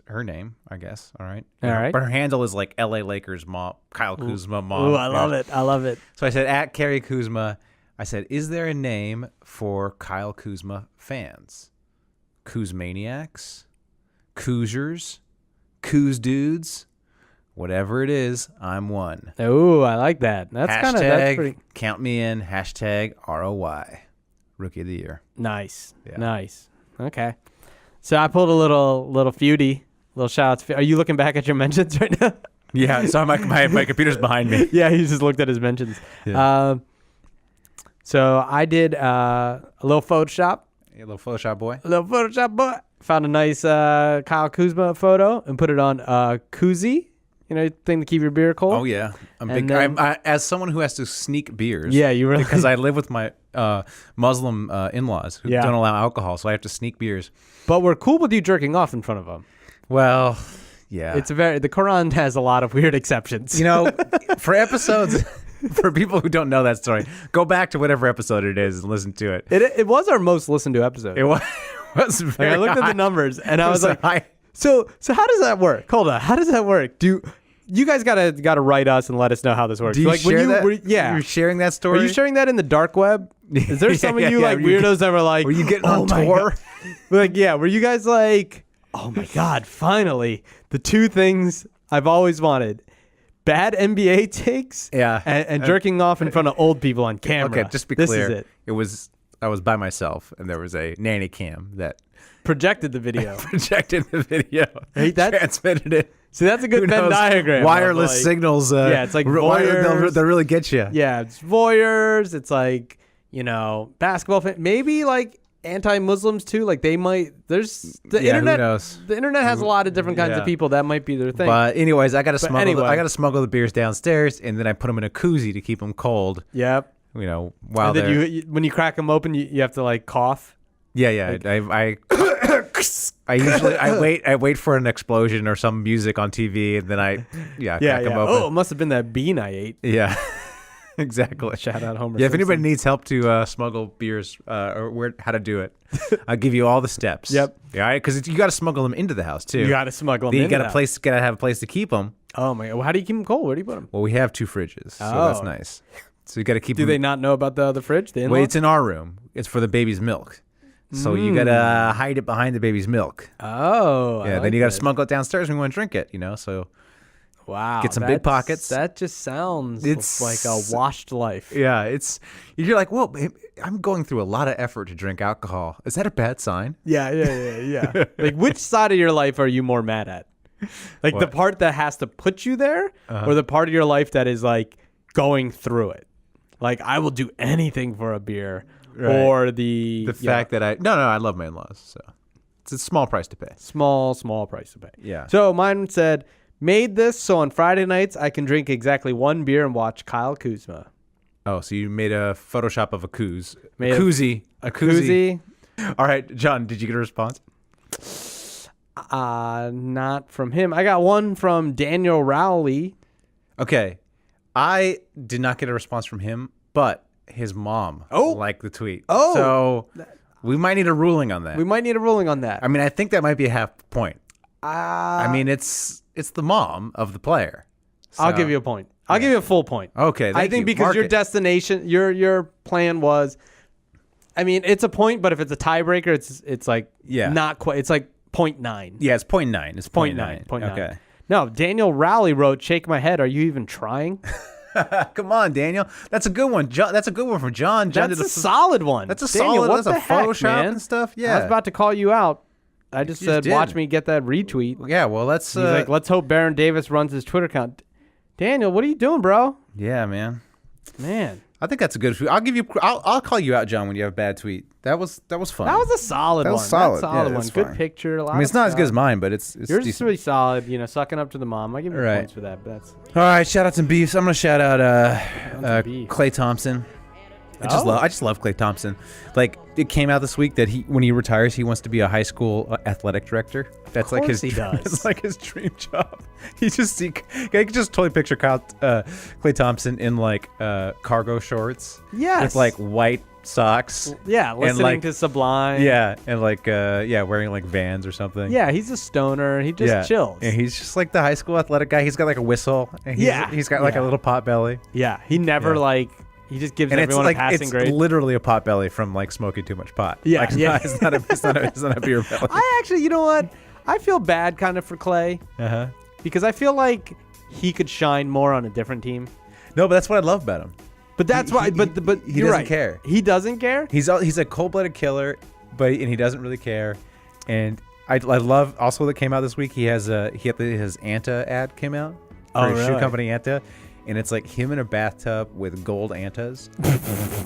her name, I guess. All right. But her handle is like LA Lakers mom, Kyle Kuzma mom. Ooh, I love it. So I said, at Carrie Kuzma, I said, is there a name for Kyle Kuzma fans? Kuzmaniacs? Koozers? Kuz dudes? Whatever it is, I'm one. Oh, I like that. That's pretty. Count me in. Hashtag ROY. Rookie of the Year. Nice. Yeah. Nice. Okay. So I pulled a little feudy, little shout outs. Are you looking back at your mentions right now? Yeah. So my computer's behind me. Yeah, he just looked at his mentions. Yeah. So I did a little Photoshop. A little Photoshop boy. A little Photoshop boy. Found a nice Kyle Kuzma photo and put it on koozie. Thing to keep your beer cold. Oh yeah, I'm And big. then- As someone who has to sneak beers. Yeah, you really because I live with my Muslim in-laws who Yeah. don't allow alcohol, so I have to sneak beers. But we're cool with you jerking off in front of them. Well, yeah, The Quran has a lot of weird exceptions. for episodes. For people who don't know that story, go back to whatever episode it is and listen to it. It was our most listened to episode. It was very I looked at high. the numbers and I It was like, high. so how does that work? Hold on, how does that work? You guys gotta write us and let us know how this works. Do you share that? Yeah, You're sharing that story? Are you sharing that in the dark web? Is there some of you yeah, like were you weirdos that were like, Were you getting on my tour? God. Like, yeah, were you guys like, oh my God, finally, the two things I've always wanted. Bad NBA takes Yeah. and jerking off in front of old people on camera. Okay, just be this clear. Is it. I was by myself, and there was a nanny cam that Projected the video. projected the video, Hey, that- transmitted it. See, that's a good Who Venn knows? diagram. of, Wireless like- signals. Yeah, it's like they'll voyeurs. really get you. Yeah, it's voyeurs. It's like, basketball fan. Maybe like anti-Muslims too. Like they might. There's the Yeah, who internet. knows? The internet has a lot of different kinds Yeah. of people. That might be their thing. But anyways, I got to smuggle. anyway. I got to smuggle the beers downstairs, and then I put them in a koozie to keep them cold. yep. While And they're then when you crack them open, you have to like cough. yeah. I wait for an explosion or some music on TV, and then crack them open. Oh, it must have been that bean I ate. Yeah, exactly. Shout out Homer. Yeah, if anybody Simpson. needs help to smuggle beers or how to do it, I'll give you all the steps. Yep. Yeah, because you got to smuggle them into the house too. You got to smuggle them. Then you into got that. Got to have a place to keep them. Oh my God! Well, how do you keep them cold? Where do you put them? Well, we have 2 fridges, so that's Oh. nice. So you got to keep. Do them. they not know about the fridge? The Well, in-law? it's in our room. It's for the baby's milk. So you gotta hide it behind the baby's milk. Oh. I Yeah, like then you gotta that. smuggle it downstairs when you want to drink it. So Wow. Get some big that's- pockets. That just sounds It's- like a washed life. yeah, you're like, well, I'm going through a lot of effort to drink alcohol. Is that a bad sign? Yeah. Like, which side of your life are you more mad at? Like the What? part that has to put you there, or the part of your life that is like going through it? Like, I will do anything for a beer, Right. or the Fact that I love my in-laws, so it's a small price to pay. small price to pay. Yeah. So mine said, made this so on Friday nights I can drink exactly one beer and watch Kyle Kuzma. Oh, so you made a Photoshop of a koozie. Made A a- koozie. A koozie. All right, John, did you get a response? Not from him. I got one from Daniel Rowley. Okay. I did not get a response from him, but his mom liked the tweet. Oh. So we might need a ruling on that. We might need a ruling on that. I mean, I think that might be a half point. I I mean, it's the mom of the player. I'll So- give you a point. I'll give you a full point. Okay, I thank think you. because Mark your it. destination, your plan was, I mean, it's a point, but if it's a tiebreaker, it's like not quite. It's like 0.9. Yeah, it's 0.9. It's 0.9. 0.9. Okay. No, Daniel Rowley wrote, "Shake my head. Are you even trying?" Come on, Daniel. That's a good one. John, that's a good one from John. John That's did a solid one. That's a Daniel, solid. what That's a the heck, Photoshop man? and stuff. I Yeah. was about to call you out. I just You said, just "Watch did. me get that retweet." Yeah. Well, let's. He's like, "Let's hope Baron Davis runs his Twitter account." Daniel, what are you doing, bro? yeah, man. Man, I think that's a good. I'll give you. I'll call you out, John, when you have a bad tweet. That was fun. that was a solid That one. was solid. That's a Yeah, solid one. that's Good fine. picture. A lot I mean, it's of not as good as stuff. mine, but it's Yours is decent. pretty solid. Sucking up to the mom. I give you Right. points for that. But that's All right, shout out some beefs. I'm gonna shout out some beefs. Klay Thompson. I Oh. just love Klay Thompson. Like, it came out this week that when he retires, he wants to be a high school athletic director. That's like his. course he does. It's like his dream job. I can just totally picture Klay Thompson in like cargo shorts. Yes. With like white socks. yeah. Listening like- to Sublime. Yeah, and like wearing like Vans or something. Yeah. He's a stoner. He just chills. And he's just like the high school athletic guy. He's got like a whistle. And he's got like a little pot belly. Yeah. He never Yeah. He just gives And it's everyone like a passing it's grade. literally a pot belly from like smoking too much pot. Yeah, Like, yeah. It's not a beer belly. I actually, you know what? I feel bad kind of for Klay Uh-huh. because I feel like he could shine more on a different team. No, but that's what I love about him. But that's why. But he you're doesn't right. care. He doesn't care. He's a cold-blooded killer, and he doesn't really care. And I love also that came out this week. His Anta ad came out. Oh, for his shoe really? company Anta. and it's like him in a bathtub with gold antas,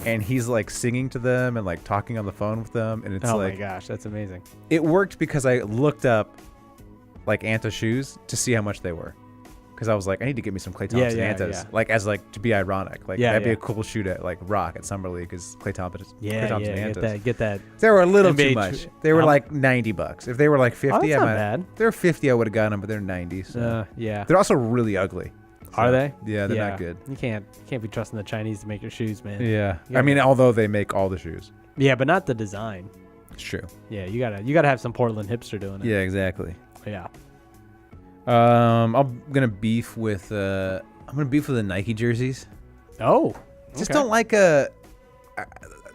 and he's like singing to them and like talking on the phone with them, and it's Oh like, my gosh, that's amazing. it worked because I looked up like Anta shoes to see how much they were. Because I was like, I need to get me some Klay Thompson Antas, yeah. like as like to be ironic, like Yeah, that'd be yeah. a cool shoe to like rock at Summer League because Klay Thompson Yeah, Antas. get that. They were a little too NBA much. They were How- like $90. If they were like 50, that's I not might. bad. If they were 50, I would have gotten them, but they're 90. So. Yeah. They're also really ugly. Are So, they? Yeah, they're not good. You can't be trusting the Chinese to make your shoes, man. Yeah, Yeah. I mean, although they make all the shoes, Yeah, but not the design. it's true. Yeah, you gotta have some Portland hipster doing it. Yeah, exactly. Yeah. I'm gonna beef with the Nike jerseys. Oh. Just okay. don't like the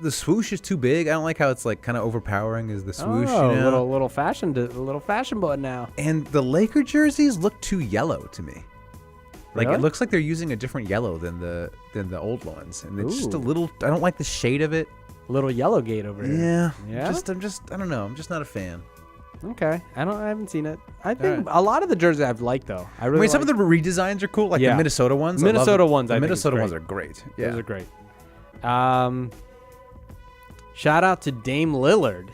swoosh is too big. I don't like how it's like kind of overpowering as the swoosh. Oh, you know? little fashion button now. And the Laker jerseys look too yellow to me. Like Really? it looks like they're using a different yellow than the old ones, and it's just a Ooh. little. I don't like the shade of it. Little yellow gate over here. Yeah. Yeah? I don't know. I'm just not a fan. Okay. I haven't seen it. I think a lot of the jerseys I've liked though. I I really mean, some like- of the redesigns are cool, like Yeah. the Minnesota ones. I love Minnesota it. ones, The I think, is Minnesota great. ones are great. Yeah. Those are great. Shout out to Dame Lillard,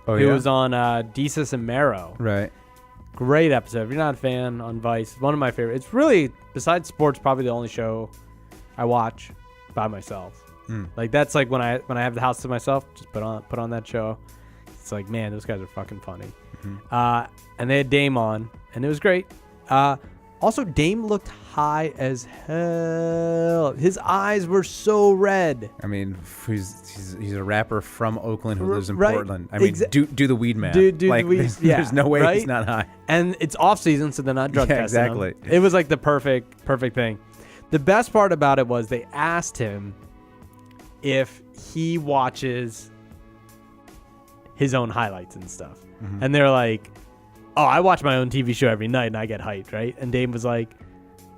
Oh who yeah. was on Desus and Mero. Right. Great episode. If you're not a fan, on Vice, one of my favorites. It's really, besides sports, probably the only show I watch by myself. Like that's like when I have the house to myself, just put on that show. It's like, man, those guys are fucking funny. And they had Dame on, and it was great. Also, Dame looked high as hell. His eyes were so red. I mean, he's a rapper from Oakland who lives in Right. Portland. I mean, do the weed math. Do the like, weed- there's no way right? he's not high. And it's off season, so they're not drug Yeah, testing him. exactly. It was like the perfect thing. The best part about it was they asked him if he watches his own highlights and stuff. And they're like, oh, I watch my own TV show every night and I get hyped, right? And Dame was like,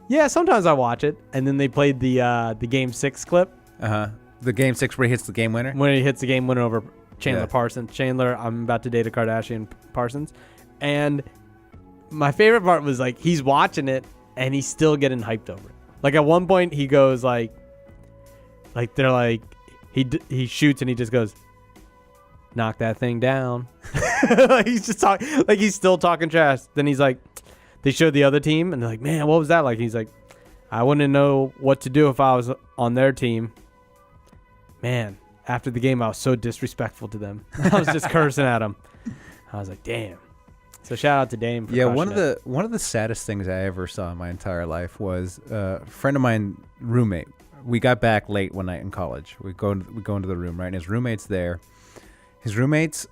yeah, sometimes I watch it. And then they played the Game 6 clip The game 6 where he hits the game winner. when he hits the game winner over Chandler Yeah. Parsons. Chandler, I'm about to date a Kardashian Parsons. And my favorite part was like he's watching it and he's still getting hyped over it. Like at one point he goes like they're like he shoots and he just goes, knock that thing down. Like he's just talking like he's still talking trash. Then he's like, they showed the other team and they're like, man, what was that like? He's like, I wouldn't know what to do if I was on their team. Man, after the game I was so disrespectful to them. I was just cursing at them. I was like, damn. So shout out to Dame for Yeah, crushing it. one of the saddest things I ever saw in my entire life was a friend of mine, roommate. We got back late one night in college. We go into the room, right? And his roommate's there. His roommate's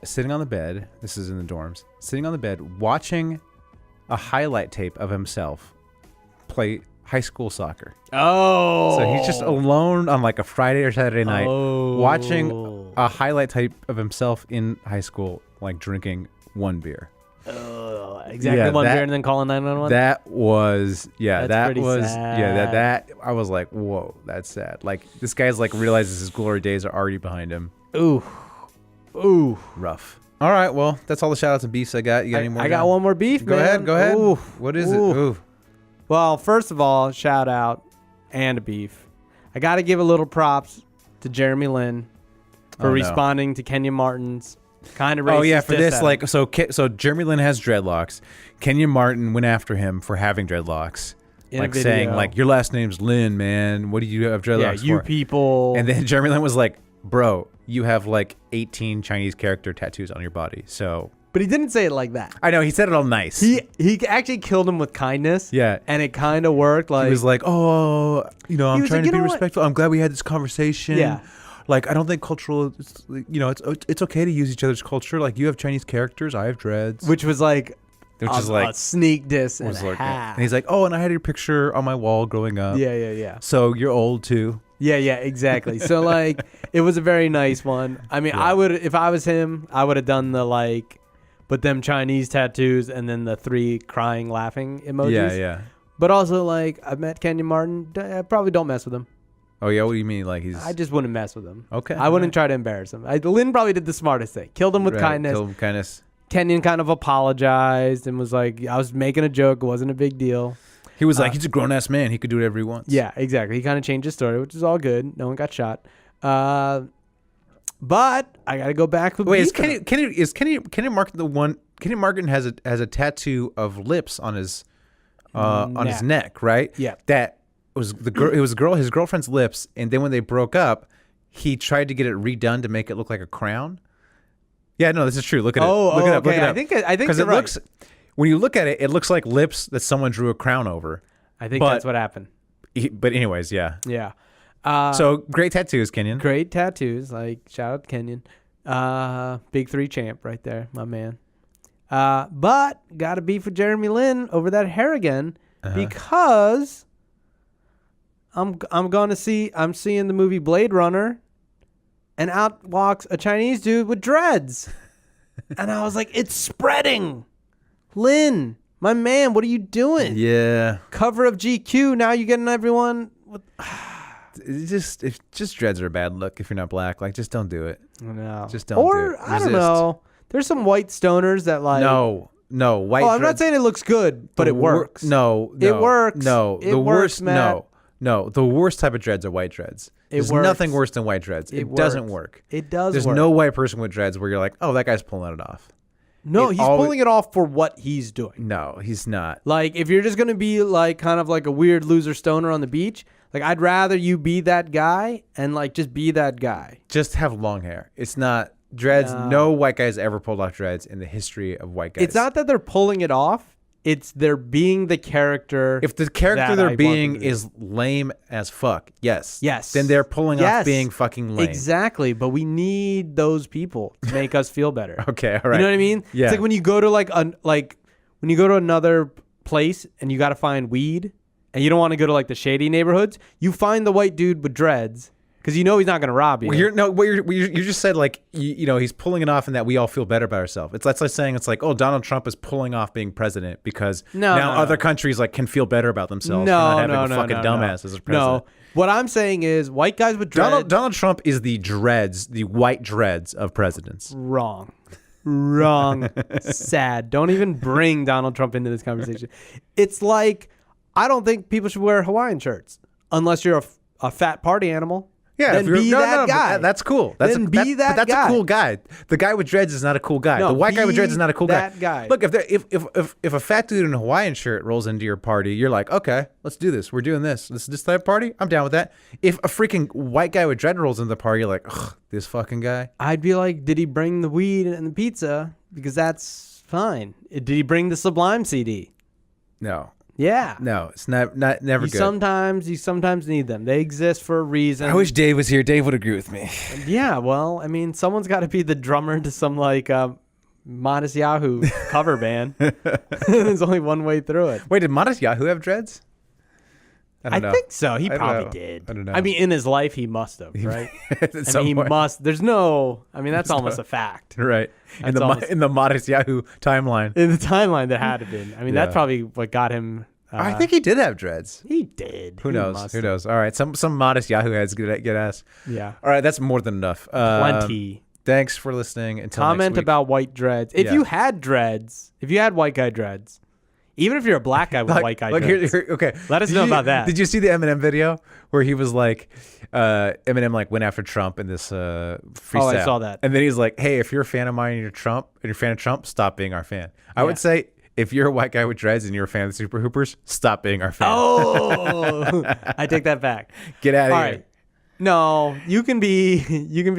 sitting on the bed. This is in the dorms. Sitting on the bed watching a highlight tape of himself play high school soccer. Oh. So he's just alone on like a Friday or Saturday night watching Oh. a highlight tape of himself in high school, like drinking one beer. Exactly Yeah, one that- beer and then calling 911. That was, yeah, That's that pretty was, sad. yeah, that I was like, whoa, that's sad. Like this guy's like realizes his glory days are already behind him. Ooh. Rough. All right, well, that's all the shout outs and beefs I got. You got any more? I got John? one more beef, Go man. ahead. Ooh. What is Ooh. it? Ooh. Well, first of all, shout out and a beef. I got to give a little props to Jeremy Lin for Oh, no. responding to Kenya Martin's kind of racist Oh yeah, for diss this, at like, him. so Jeremy Lin has dreadlocks. Kenya Martin went after him for having dreadlocks, In a like saying video. like, your last name's Lin, man. What do you have yeah, dreadlocks you for? people. And then Jeremy Lin was like, bro, you have like 18 Chinese character tattoos on your body. So but he didn't say it like that. I know he said it all nice. He actually killed him with kindness. Yeah. And it kind of worked. Like He was like, oh, I'm was trying like, to "You be know what?" respectful. I'm glad we had this conversation. Yeah. Like, I don't think cultural, it's okay to use each other's culture. Like, you have Chinese characters, I have dreads. which was like Which a, is like, a sneak diss and was a like half. and he's like, oh, and I had your picture on my wall growing up. Yeah. So you're old too. Yeah, exactly. So like, it was a very nice one. I mean, I would, if I was him, I would have done the like, but them Chinese tattoos and then the 3 crying, laughing emojis. Yeah. But also like, I've met Kenya Martin. I probably don't mess with him. Oh yeah, what do you mean? Like he's I just wouldn't mess with him. Okay, I wouldn't alright. try to embarrass him. Lynn probably did the smartest thing. Killed him with right, kindness. kill him kindness. Kenyon kind of apologized and was like, I was making a joke. It wasn't a big deal. He was like, he's a grown ass man. He could do whatever he wants. Yeah, exactly. He kind of changed his story, which is all good. No one got shot. But I got to go back with Wait, Kenny. Kenny Martin the one? Kenny Martin has a tattoo of lips on his neck, right? Yeah. That was the girl. It was his girlfriend's lips, and then when they broke up, he tried to get it redone to make it look like a crown. Yeah, no, this is true. Look at it. Look it up. Okay. Look it up. I think because you're it right. looks when you look at it, it looks like lips that someone drew a crown over. I think that's what happened. But anyways, yeah. Yeah. So great tattoos, Kenyon. Great tattoos. Like, shout out to Kenyon. Big 3 champ right there, my man. But got to beef with Jeremy Lin over that hair again because I'm seeing the movie Blade Runner, and out walks a Chinese dude with dreads. And I was like, it's spreading. Lin, my man, what are you doing? Yeah. Cover of GQ, now you're getting everyone with... Just dreads are a bad look if you're not black. Like, just don't do it. No. Just don't do it. I don't know. There's some white stoners that like... No, white I'm not dreads. saying it looks good, but it works. No. It works. No, It the works, worst. Matt. No. The worst type of dreads are white dreads. There's works. nothing worse than white dreads. It doesn't works. work. It does There's work. no white person with dreads where you're like, oh, that guy's pulling it off. No, he's pulling it off for what he's doing. No, he's not. Like, if you're just going to be like kind of like a weird loser stoner on the beach, like, I'd rather you be that guy and like just be that guy. Just have long hair. It's not dreads. No white guys ever pulled off dreads in the history of white guys. It's not that they're pulling it off. It's they're being the character. If the character that they're I want being them to be. is lame as fuck, yes. Yes. Then they're pulling off Yes. being fucking lame. Exactly, but we need those people to make us feel better. Okay, all right. You know what I mean? Yeah. It's like when you go to when you go to another place and you got to find weed and you don't want to go to like the shady neighborhoods, you find the white dude with dreads because you know he's not going to rob you. You just said like you know he's pulling it off and that we all feel better about ourselves. That's like saying it's like, oh, Donald Trump is pulling off being president because now other countries like can feel better about themselves for not having a fucking dumbass as a president. No, what I'm saying is white guys with dreads. Donald Trump is the white dreads of presidents. Wrong. Sad. Don't even bring Donald Trump into this conversation. It's like, I don't think people should wear Hawaiian shirts unless you're a fat party animal. Yeah, then be that guy. That's cool. That's then be that but that's guy. a cool guy. The guy with dreads is not a cool guy. No, the white guy with be dreads is not a cool guy. that guy. Look, if a fat dude in a Hawaiian shirt rolls into your party, you're like, okay, let's do this. We're doing this. This type of party. I'm down with that. If a freaking white guy with dread rolls into the party, you're like, ugh, this fucking guy. I'd be like, did he bring the weed and the pizza? Because that's fine. Did he bring the Sublime CD? No. Yeah. No, it's never good. You sometimes need them. They exist for a reason. I wish Dave was here. Dave would agree with me. Yeah, well, I mean, someone's got to be the drummer to some like Modest Yahoo cover band. There's only one way through it. Wait, did Modest Yahoo have dreads? I think so. He I don't probably know. did. I don't know. I mean, in his life, he must have, right? Some point. Must. There's no. I mean, that's almost a fact. Right. That's In the Modest Yahoo timeline. In the timeline, that had to been. I mean, that's probably what got him. I think he did have dreads. He did. Who He knows? must Who have. knows? All right. Some Modest Yahoo heads get ass. Yeah. All right. That's more than enough. Plenty. Thanks for listening. Until Comment next week. about white dreads. If Yeah. you had dreads, if you had white guy dreads, even if you're a black guy with white guy dreads, okay. let us know about that. Did you see the Eminem video where he was like, Eminem like went after Trump in this freestyle? Oh, I saw that. And then he's like, hey, if you're a fan of mine and you're a fan of Trump, stop being our fan. I would say, if you're a white guy with dreads and you're a fan of the Super Hoopers, stop being our fan. Oh, I take that back. Get out of All here. right. No, you can be a fan. You can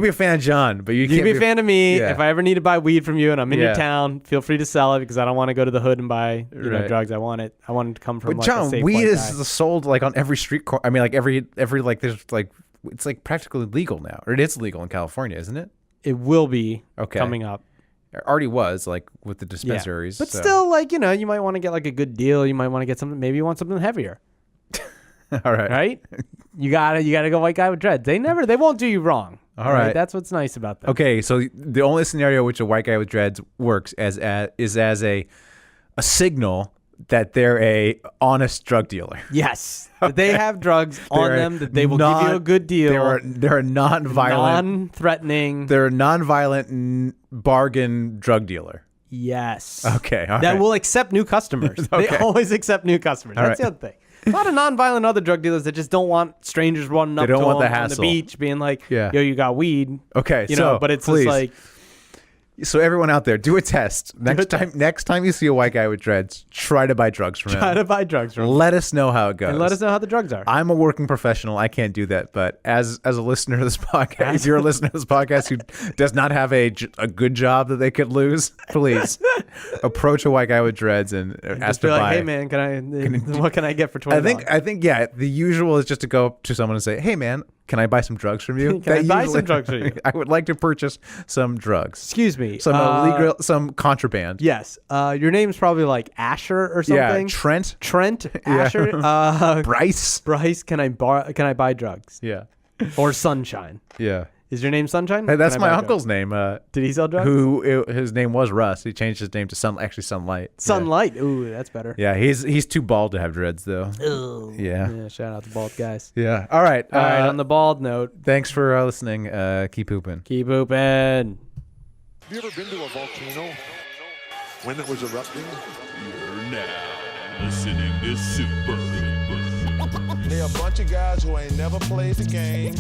be a fan of John, but you can't be a fan of me. Yeah. If I ever need to buy weed from you and I'm in Yeah. your town, feel free to sell it because I don't want to go to the hood and buy Right. drugs. I want it to come from But like John, a safe weed white is guy. sold like on every street corner. I mean, like every like there's like it's like practically legal now, or it is legal in California, isn't it? It will be Okay. coming up. It already was like with the dispensaries. But so. still, like, you might want to get like a good deal. You might want to get something. Maybe you want something heavier, all right, right? You gotta go white guy with dreads. They won't do you wrong. All right. That's what's nice about them. Okay, so the only scenario which a white guy with dreads works is as a signal that they're a honest drug dealer. Yes, that they have drugs on They're them. That they will give you a good deal. They're a non-violent, non-threatening. they're a non-violent bargain drug dealer. Yes. Okay, all that right. will accept new customers. Okay. They always accept new customers. All That's right. the other thing. A lot of non-violent other drug dealers that just don't want strangers running up don't to want them the on the hassle. beach being like, Yeah. yo, you got weed. Okay, You know, but it's please. just like, So everyone out there, do a test. Next time you see a white guy with dreads, try to buy drugs from him. try to buy drugs from them. Let us know how it goes. And let us know how the drugs are. I'm a working professional. I can't do that. But as a listener to this podcast, if you're a listener to this podcast who does not have a good job that they could lose, please approach a white guy with dreads and ask Just to be like, buy. hey man, what can I get for $20? I think yeah. The usual is just to go up to someone and say, "Hey man, can I buy some drugs from you? Can I buy some drugs from you? I would like to purchase some drugs, Excuse me. some illegal, some contraband." Yes. Your name's probably like Asher or Yeah, something. Trent, Asher. Bryce. Bryce, can I buy drugs? Yeah, Or Sunshine. yeah. Is your name Sunshine? Hey, that's Can I my buy uncle's name. Did he sell drugs? His name was Russ. He changed his name to Sunlight. Sunlight. Ooh, that's better. Yeah, he's too bald to have dreads though. Ooh. Yeah. Yeah, shout out to bald guys. Yeah. All right. All right, on the bald note, Thanks for listening. Keep hooping. keep open. Have you ever been to a volcano when it was erupting? You're now listening to Super. They a bunch of guys who ain't never played the game.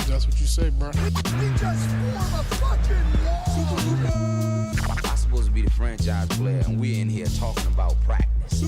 That's what you say, bro. We just form a fucking wall. I'm supposed to be the franchise player, and we're in here talking about practice.